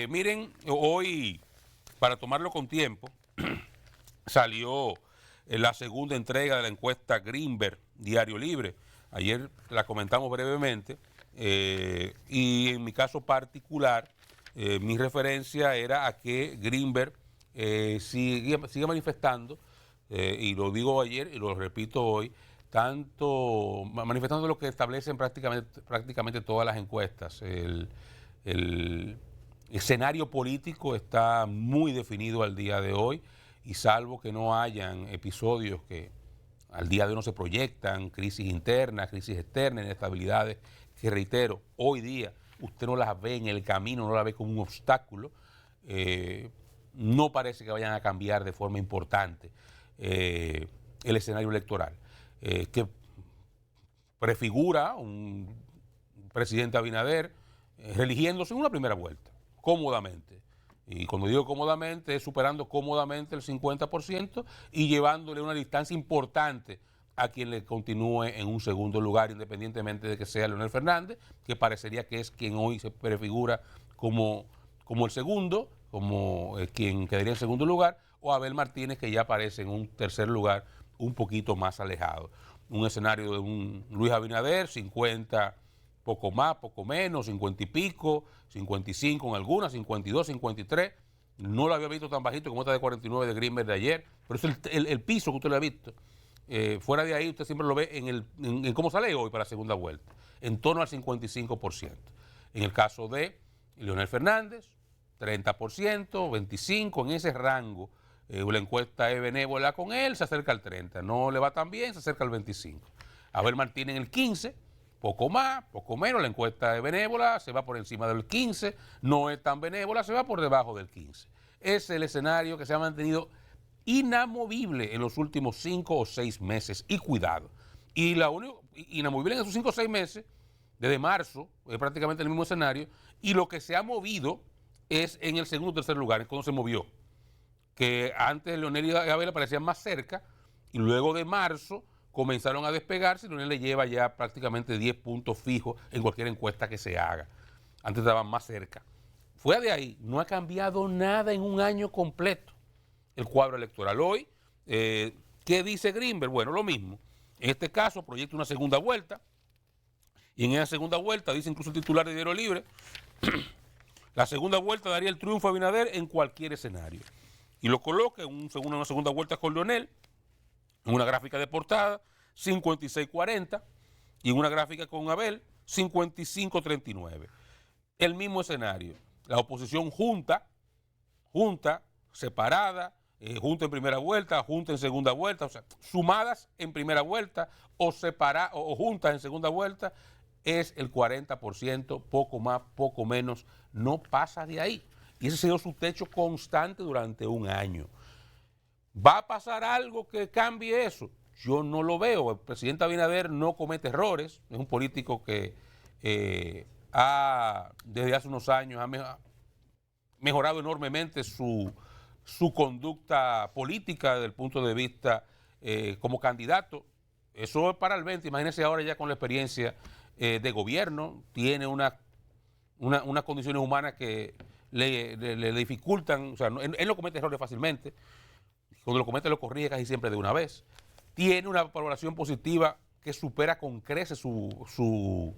Miren, hoy, para tomarlo con tiempo, salió la segunda entrega de la encuesta Greenberg, Diario Libre. Ayer la comentamos brevemente y en mi caso particular, mi referencia era a que Greenberg sigue manifestando, y lo digo ayer y lo repito hoy, manifestando lo que establecen prácticamente todas las encuestas. El escenario político está muy definido al día de hoy y salvo que no hayan episodios que al día de hoy no se proyectan, crisis internas, crisis externas, inestabilidades, que reitero, hoy día usted no las ve en el camino, no las ve como un obstáculo, no parece que vayan a cambiar de forma importante el escenario electoral, que prefigura un presidente Abinader reeligiéndose en una primera vuelta, cómodamente. Y cuando digo cómodamente, es superando cómodamente el 50% y llevándole una distancia importante a quien le continúe en un segundo lugar, independientemente de que sea Leonel Fernández, que parecería que es quien hoy se prefigura como el segundo, como quien quedaría en segundo lugar, o Abel Martínez, que ya aparece en un tercer lugar un poquito más alejado. Un escenario de un Luis Abinader, 50, poco más, poco menos, 50 y pico, 55 en algunas, 52, 53. No lo había visto tan bajito como esta de 49 de Greenberg de ayer, pero es el piso que usted lo ha visto. Fuera de ahí, usted siempre lo ve en cómo sale hoy para la segunda vuelta, en torno al 55%. En el caso de Leonel Fernández, 30%, 25%, en ese rango. La encuesta es benévola con él, se acerca al 30%. No le va tan bien, se acerca al 25%. Abel Martínez en el 15%, poco más, poco menos. La encuesta es benévola, se va por encima del 15%, no es tan benévola, se va por debajo del 15%. Es el escenario que se ha mantenido inamovible en los últimos 5 o 6 meses. Y cuidado. Y la única inamovible en esos 5 o 6 meses, desde marzo, es prácticamente el mismo escenario, y lo que se ha movido es en el segundo o tercer lugar, es cuando se movió. Que antes Leonel y Abel aparecían más cerca, y luego de marzo comenzaron a despegarse, y Leonel le lleva ya prácticamente 10 puntos fijos en cualquier encuesta que se haga. Antes estaban más cerca. Fuera de ahí, no ha cambiado nada en un año completo el cuadro electoral. Hoy, ¿qué dice Greenberg? Bueno, lo mismo. En este caso, proyecta una segunda vuelta, y en esa segunda vuelta, dice incluso el titular de Diario Libre, la segunda vuelta daría el triunfo a Abinader en cualquier escenario. Y lo coloca en una segunda vuelta con Leonel, en una gráfica de portada, 56-40, y en una gráfica con Abel, 55-39. El mismo escenario. La oposición junta, separada, junta en primera vuelta, junta en segunda vuelta, o sea, sumadas en primera vuelta o juntas en segunda vuelta, es el 40%, poco más, poco menos, no pasa de ahí. Y ese ha sido su techo constante durante un año. ¿Va a pasar algo que cambie eso? Yo no lo veo. El presidente Abinader no comete errores. Es un político que desde hace unos años ha mejorado enormemente su conducta política desde el punto de vista como candidato. Eso es para el 20. Imagínense ahora ya con la experiencia de gobierno. Tiene unas condiciones humanas que le dificultan. O sea, él no comete errores fácilmente. Cuando lo comete lo corrige casi siempre de una vez. Tiene una valoración positiva que supera con creces su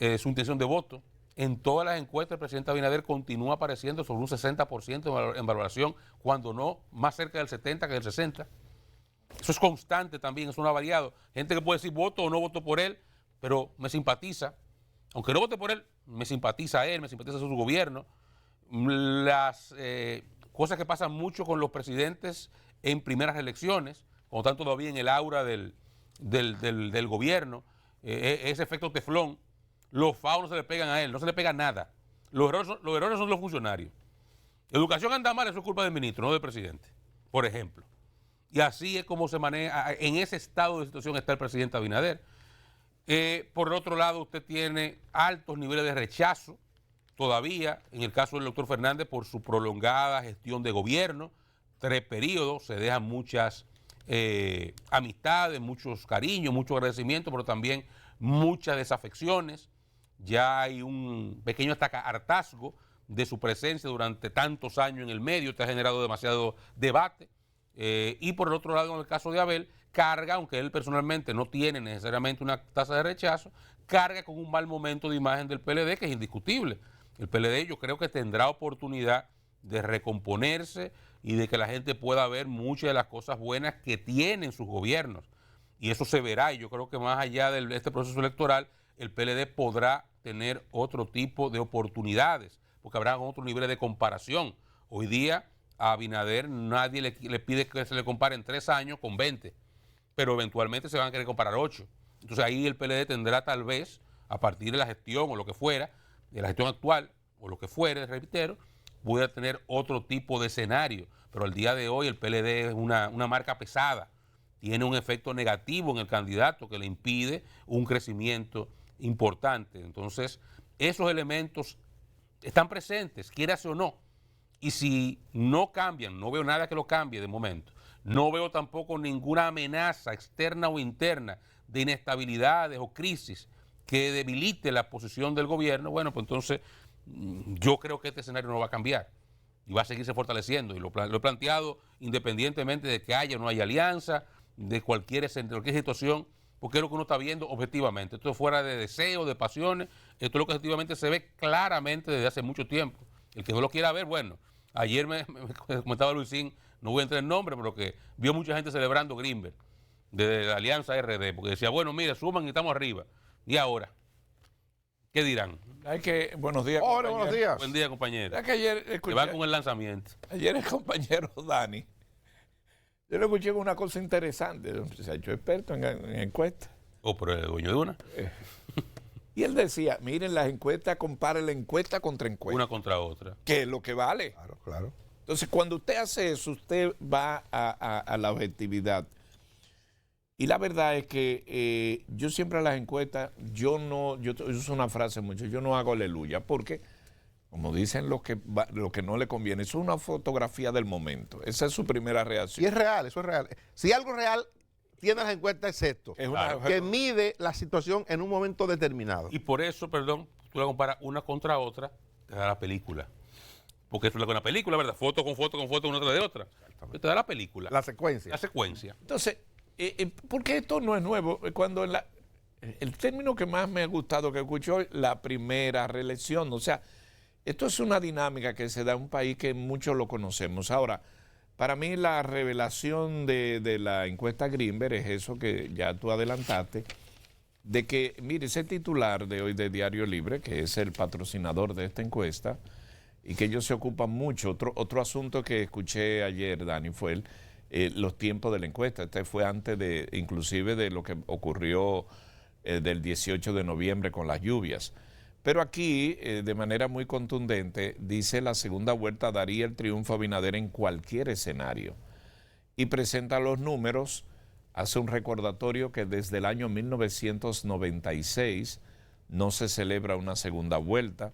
intención de voto. En todas las encuestas el presidente Abinader continúa apareciendo sobre un 60% en valoración, cuando no más cerca del 70% que del 60%. Eso es constante también, eso no ha variado. Gente que puede decir voto o no voto por él, pero me simpatiza. Aunque no vote por él, me simpatiza a él, me simpatiza a su gobierno. Las cosas que pasan mucho con los presidentes en primeras elecciones, como están todavía en el aura del gobierno, ese efecto teflón, los FAO no se le pegan a él, no se le pega nada. Los errores son de los funcionarios. Educación anda mal, eso es culpa del ministro, no del presidente, por ejemplo. Y así es como se maneja, en ese estado de situación está el presidente Abinader. Por el otro lado, usted tiene altos niveles de rechazo todavía, en el caso del doctor Fernández, por su prolongada gestión de gobierno, 3 periodos, se dejan muchas amistades, muchos cariños, mucho agradecimiento, pero también muchas desafecciones. Ya hay un pequeño hartazgo de su presencia durante tantos años en el medio, esto ha generado demasiado debate. Y por el otro lado, en el caso de Abel, carga, aunque él personalmente no tiene necesariamente una tasa de rechazo, carga con un mal momento de imagen del PLD que es indiscutible. El PLD yo creo que tendrá oportunidad de recomponerse y de que la gente pueda ver muchas de las cosas buenas que tienen sus gobiernos. Y eso se verá, y yo creo que más allá de este proceso electoral, el PLD podrá tener otro tipo de oportunidades, porque habrá otro nivel de comparación. Hoy día a Abinader nadie le pide que se le compare en 3 años con 20, pero eventualmente se van a querer comparar 8. Entonces ahí el PLD tendrá tal vez, a partir de la gestión o lo que fuera, de la gestión actual o lo que fuere, reitero, pueda tener otro tipo de escenario. Pero al día de hoy el PLD es una marca pesada, tiene un efecto negativo en el candidato que le impide un crecimiento importante. Entonces, esos elementos están presentes, quieras o no. Y si no cambian, no veo nada que lo cambie de momento, no veo tampoco ninguna amenaza externa o interna de inestabilidades o crisis que debilite la posición del gobierno, bueno, pues entonces yo creo que este escenario no va a cambiar y va a seguirse fortaleciendo. Y lo he planteado independientemente de que haya o no haya alianza, de cualquier situación, porque es lo que uno está viendo objetivamente. Esto es fuera de deseo, de pasiones, esto es lo que objetivamente se ve claramente desde hace mucho tiempo. El que no lo quiera ver, bueno, ayer me comentaba Luisín, no voy a entrar en nombre, pero que vio mucha gente celebrando Greenberg, de la Alianza RD, porque decía, bueno, mire, suman y estamos arriba. ¿Y ahora? ¿Qué dirán? Buenos días, Hola, compañero. buenos días. Buen día, compañero. Que ayer Que va con el lanzamiento. Ayer el compañero Dani, yo le escuché una cosa interesante, se ha hecho experto en encuestas. Pero el dueño de una. Y él decía, miren las encuestas, compare la encuesta contra encuesta. Una contra otra. Que es lo que vale. Claro, claro. Entonces, cuando usted hace eso, usted va a la objetividad. Y la verdad es que yo siempre a las encuestas, yo uso una frase mucho, yo no hago aleluya, porque, como dicen lo que no le conviene, es una fotografía del momento. Esa es su primera reacción. Y es real, eso es real. Si algo real tiene las encuestas es esto, Es una- que mide la situación en un momento determinado. Y por eso, perdón, tú la comparas una contra otra, te da la película. Porque eso es una película, ¿verdad? Foto con foto con foto, una tras de otra. Te da la película. La secuencia. La secuencia. Entonces, porque esto no es nuevo, cuando el término que más me ha gustado que escucho hoy, la primera reelección, o sea, esto es una dinámica que se da en un país que muchos lo conocemos. Ahora, para mí la revelación de la encuesta Greenberg es eso que ya tú adelantaste, de que, mire, ese titular de hoy de Diario Libre, que es el patrocinador de esta encuesta, y que ellos se ocupan mucho. Otro asunto que escuché ayer, Dani, fue los tiempos de la encuesta. Este fue antes inclusive de lo que ocurrió del 18 de noviembre con las lluvias. Pero aquí, de manera muy contundente, dice la segunda vuelta daría el triunfo a Abinader en cualquier escenario. Y presenta los números, hace un recordatorio que desde el año 1996 no se celebra una segunda vuelta,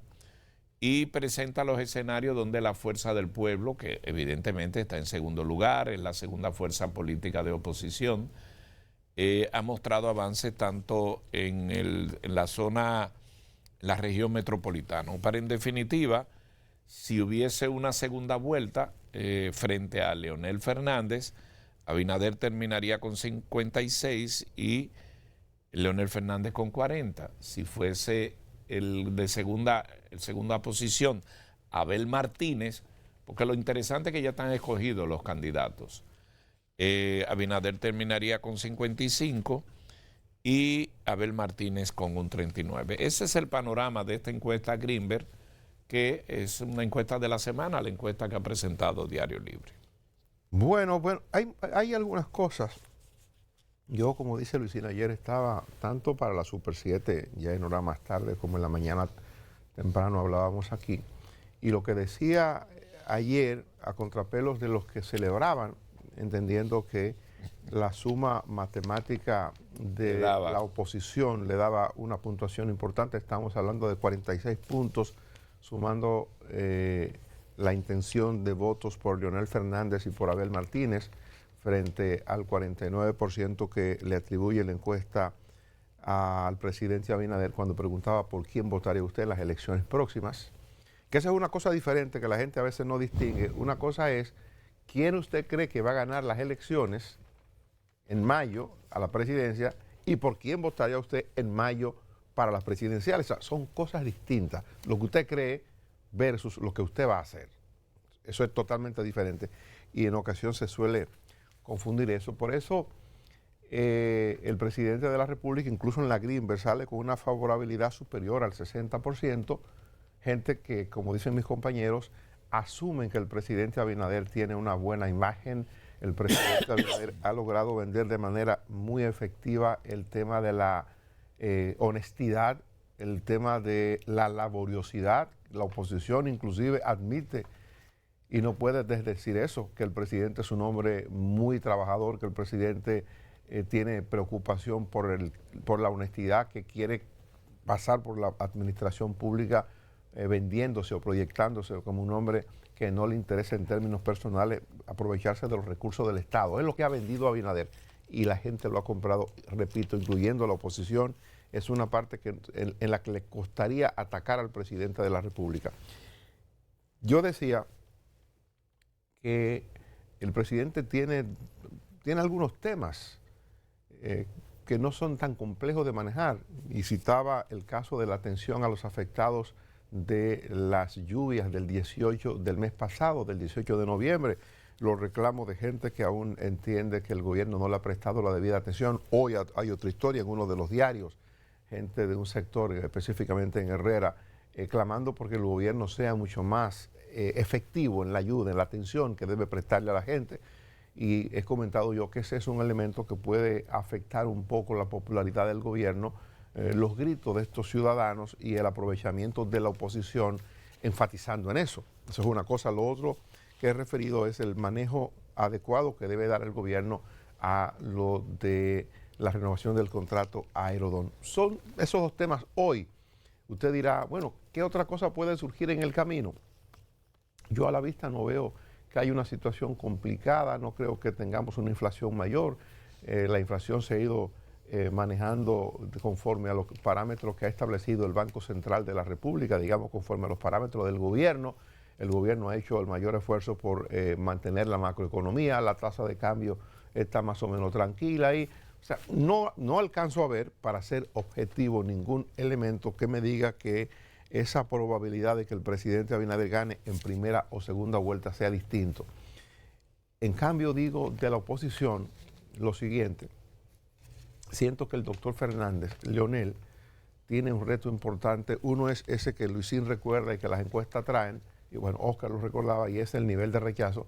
y presenta los escenarios donde la Fuerza del Pueblo, que evidentemente está en segundo lugar, es la segunda fuerza política de oposición, ha mostrado avances tanto en la zona, la región metropolitana. Para, en definitiva, si hubiese una segunda vuelta frente a Leonel Fernández, Abinader terminaría con 56 y Leonel Fernández con 40. Si fuese el de segunda posición, Abel Martínez, porque lo interesante es que ya están escogidos los candidatos. Abinader terminaría con 55 y Abel Martínez con un 39. Ese es el panorama de esta encuesta Greenberg, que es una encuesta de la semana, la encuesta que ha presentado Diario Libre. Bueno, hay algunas cosas. Yo, como dice Luisina, ayer estaba tanto para la Super 7, ya en hora más tarde, como en la mañana temprano hablábamos aquí. Y lo que decía ayer, a contrapelos de los que celebraban, entendiendo que la suma matemática de la oposición le daba una puntuación importante, estamos hablando de 46 puntos, sumando la intención de votos por Leonel Fernández y por Abel Martínez, frente al 49% que le atribuye la encuesta al presidente Abinader cuando preguntaba por quién votaría usted en las elecciones próximas. Que esa es una cosa diferente que la gente a veces no distingue. Una cosa es, ¿quién usted cree que va a ganar las elecciones en mayo a la presidencia y por quién votaría usted en mayo para las presidenciales? O sea, son cosas distintas. Lo que usted cree versus lo que usted va a hacer. Eso es totalmente diferente y en ocasión se suele confundir eso. Por eso el presidente de la República, incluso en la Greenberg, sale con una favorabilidad superior al 60%, gente que, como dicen mis compañeros, asumen que el presidente Abinader tiene una buena imagen. El presidente Abinader ha logrado vender de manera muy efectiva el tema de la honestidad, el tema de la laboriosidad. La oposición inclusive admite, y no puede desdecir eso, que el presidente es un hombre muy trabajador, que el presidente tiene preocupación por la honestidad, que quiere pasar por la administración pública vendiéndose o proyectándose como un hombre que no le interesa en términos personales aprovecharse de los recursos del Estado. Es lo que ha vendido Abinader y la gente lo ha comprado, repito, incluyendo la oposición. Es una parte en la que le costaría atacar al presidente de la República. Yo decía que el presidente tiene algunos temas que no son tan complejos de manejar, y citaba el caso de la atención a los afectados de las lluvias del 18 del mes pasado, del 18 de noviembre, los reclamos de gente que aún entiende que el gobierno no le ha prestado la debida atención. Hoy hay otra historia en uno de los diarios, gente de un sector, específicamente en Herrera, clamando porque el gobierno sea mucho más efectivo en la ayuda, en la atención que debe prestarle a la gente. Y he comentado yo que ese es un elemento que puede afectar un poco la popularidad del gobierno, los gritos de estos ciudadanos y el aprovechamiento de la oposición enfatizando en eso. Eso es una cosa. Lo otro que he referido es el manejo adecuado que debe dar el gobierno a lo de la renovación del contrato a Aerodón. Son esos dos temas hoy. Usted dirá, bueno, ¿qué otra cosa puede surgir en el camino? Yo a la vista no veo que hay una situación complicada, no creo que tengamos una inflación mayor. La inflación se ha ido manejando conforme a los parámetros que ha establecido el Banco Central de la República, digamos conforme a los parámetros del gobierno. El gobierno ha hecho el mayor esfuerzo por mantener la macroeconomía, la tasa de cambio está más o menos tranquila y, o sea, no alcanzo a ver, para ser objetivo, ningún elemento que me diga que esa probabilidad de que el presidente Abinader gane en primera o segunda vuelta sea distinto. En cambio, digo de la oposición lo siguiente: siento que el doctor Fernández, Leonel, tiene un reto importante. Uno es ese que Luisín recuerda y que las encuestas traen, y bueno, Oscar lo recordaba, y es el nivel de rechazo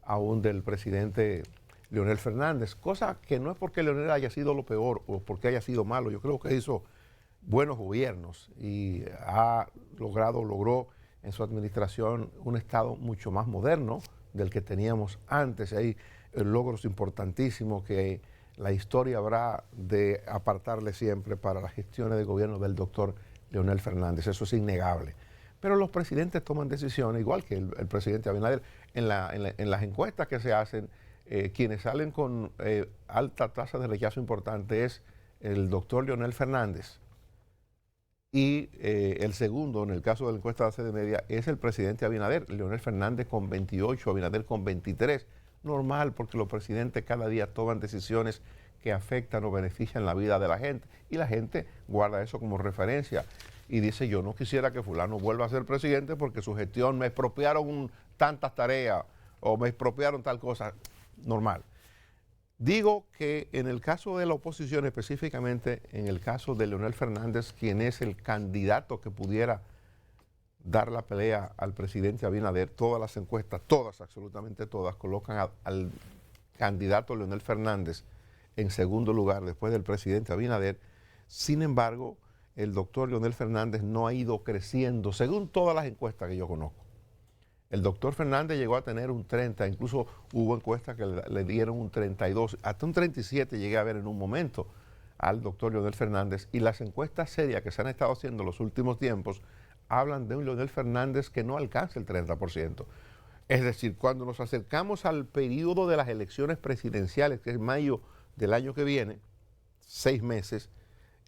aún del presidente Leonel Fernández, cosa que no es porque Leonel haya sido lo peor o porque haya sido malo. Yo creo que hizo buenos gobiernos y logró en su administración un Estado mucho más moderno del que teníamos antes. Hay logros importantísimos que la historia habrá de apartarle siempre para las gestiones de gobierno del doctor Leonel Fernández. Eso es innegable. Pero los presidentes toman decisiones, igual que el presidente Abinader. En las encuestas que se hacen, quienes salen con alta tasa de rechazo importante es el doctor Leonel Fernández. Y el segundo, en el caso de la encuesta de la Sede Media, es el presidente Abinader, Leonel Fernández con 28, Abinader con 23. Normal, porque los presidentes cada día toman decisiones que afectan o benefician la vida de la gente. Y la gente guarda eso como referencia y dice, yo no quisiera que fulano vuelva a ser presidente porque su gestión me expropiaron tantas tareas o me expropiaron tal cosa. Normal. Digo que en el caso de la oposición, específicamente en el caso de Leonel Fernández, quien es el candidato que pudiera dar la pelea al presidente Abinader, todas las encuestas, todas, absolutamente todas, colocan al candidato Leonel Fernández en segundo lugar después del presidente Abinader. Sin embargo, el doctor Leonel Fernández no ha ido creciendo, según todas las encuestas que yo conozco. El doctor Fernández llegó a tener un 30, incluso hubo encuestas que le dieron un 32, hasta un 37 llegué a ver en un momento al doctor Leonel Fernández, y las encuestas serias que se han estado haciendo en los últimos tiempos hablan de un Leonel Fernández que no alcanza el 30%. Es decir, cuando nos acercamos al periodo de las elecciones presidenciales, que es mayo del año que viene, 6 meses,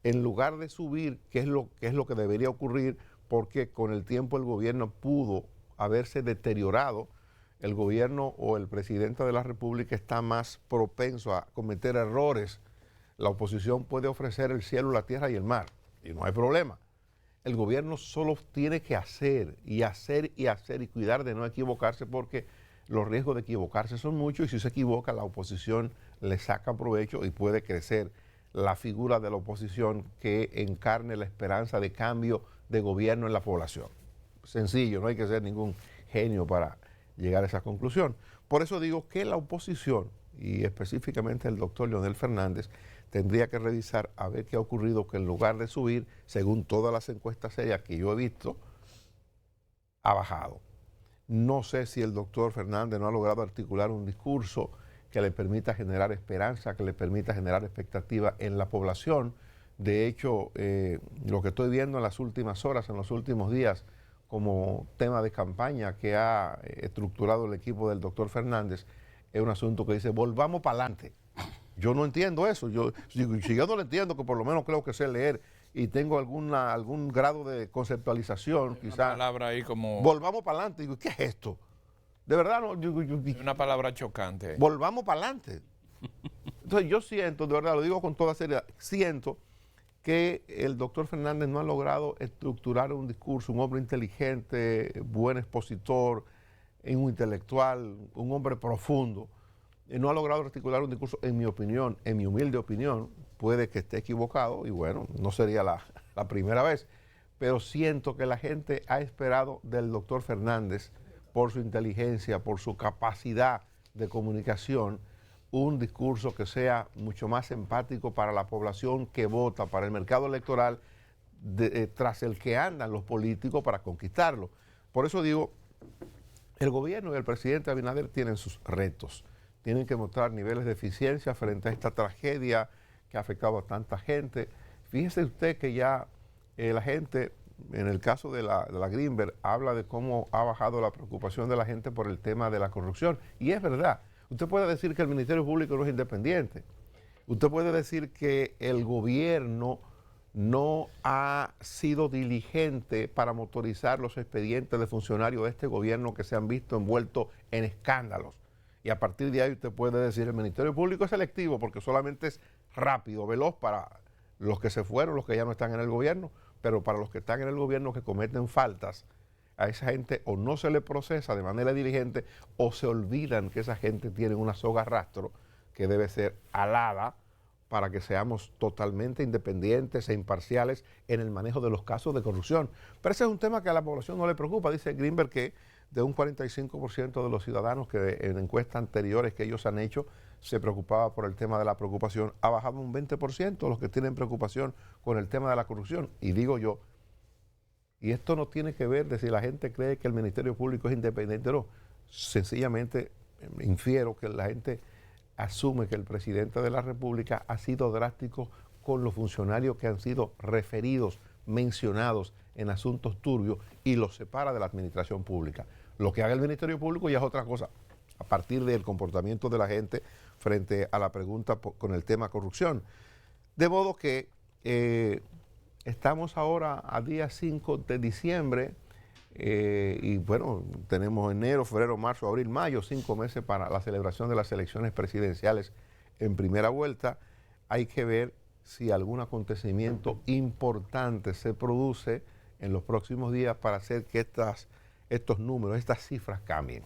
en lugar de subir, que es lo que debería ocurrir, porque con el tiempo el gobierno pudo haberse deteriorado. El gobierno o el presidente de la República está más propenso a cometer errores. La oposición puede ofrecer el cielo, la tierra y el mar, y no hay problema. El gobierno solo tiene que hacer y hacer y hacer y cuidar de no equivocarse, porque los riesgos de equivocarse son muchos, y si se equivoca la oposición le saca provecho y puede crecer la figura de la oposición que encarne la esperanza de cambio de gobierno en la población. Sencillo, no hay que ser ningún genio para llegar a esa conclusión. Por eso digo que la oposición, y específicamente el doctor Leonel Fernández, tendría que revisar a ver qué ha ocurrido, que en lugar de subir, según todas las encuestas serias que yo he visto, ha bajado. No sé si el doctor Fernández no ha logrado articular un discurso que le permita generar esperanza, que le permita generar expectativa en la población. De hecho, lo que estoy viendo en las últimas horas, en los últimos días, como tema de campaña que ha estructurado el equipo del doctor Fernández, es un asunto que dice, volvamos para adelante. Yo no entiendo eso. Si yo no lo entiendo, que por lo menos creo que sé leer y tengo algún grado de conceptualización, quizás. Una palabra ahí como... Volvamos para adelante. Digo, ¿qué es esto? De verdad, no. Una palabra chocante. Volvamos para adelante. Entonces yo siento, de verdad, lo digo con toda seriedad, siento que el doctor Fernández no ha logrado estructurar un discurso, un hombre inteligente, buen expositor, un intelectual, un hombre profundo. No ha logrado articular un discurso, en mi opinión, en mi humilde opinión, puede que esté equivocado y bueno, no sería la primera vez, pero siento que la gente ha esperado del doctor Fernández, por su inteligencia, por su capacidad de comunicación, un discurso que sea mucho más empático para la población que vota, para el mercado electoral tras el que andan los políticos para conquistarlo. Por eso digo, el gobierno y el presidente Abinader tienen sus retos. Tienen que mostrar niveles de eficiencia frente a esta tragedia que ha afectado a tanta gente. Fíjese usted que ya la gente, en el caso de la Greenberg, habla de cómo ha bajado la preocupación de la gente por el tema de la corrupción. Y es verdad. Usted puede decir que el Ministerio Público no es independiente. Usted puede decir que el gobierno no ha sido diligente para motorizar los expedientes de funcionarios de este gobierno que se han visto envueltos en escándalos. Y a partir de ahí usted puede decir el Ministerio Público es selectivo porque solamente es rápido, veloz para los que se fueron, los que ya no están en el gobierno, pero para los que están en el gobierno que cometen faltas, a esa gente o no se le procesa de manera diligente o se olvidan que esa gente tiene una soga rastro que debe ser alada para que seamos totalmente independientes e imparciales en el manejo de los casos de corrupción. Pero ese es un tema que a la población no le preocupa. Dice Greenberg que de un 45% de los ciudadanos que en encuestas anteriores que ellos han hecho se preocupaba por el tema de la preocupación, ha bajado un 20% los que tienen preocupación con el tema de la corrupción. Y digo yo, y esto no tiene que ver de si la gente cree que el Ministerio Público es independiente o no. Sencillamente infiero que la gente asume que el presidente de la República ha sido drástico con los funcionarios que han sido referidos, mencionados en asuntos turbios y los separa de la administración pública. Lo que haga el Ministerio Público ya es otra cosa, a partir del comportamiento de la gente frente a la pregunta con el tema corrupción. De modo que estamos ahora a día 5 de diciembre y bueno, tenemos enero, febrero, marzo, abril, mayo, 5 meses para la celebración de las elecciones presidenciales en primera vuelta. Hay que ver si algún acontecimiento importante se produce en los próximos días para hacer que estos números, estas cifras cambien.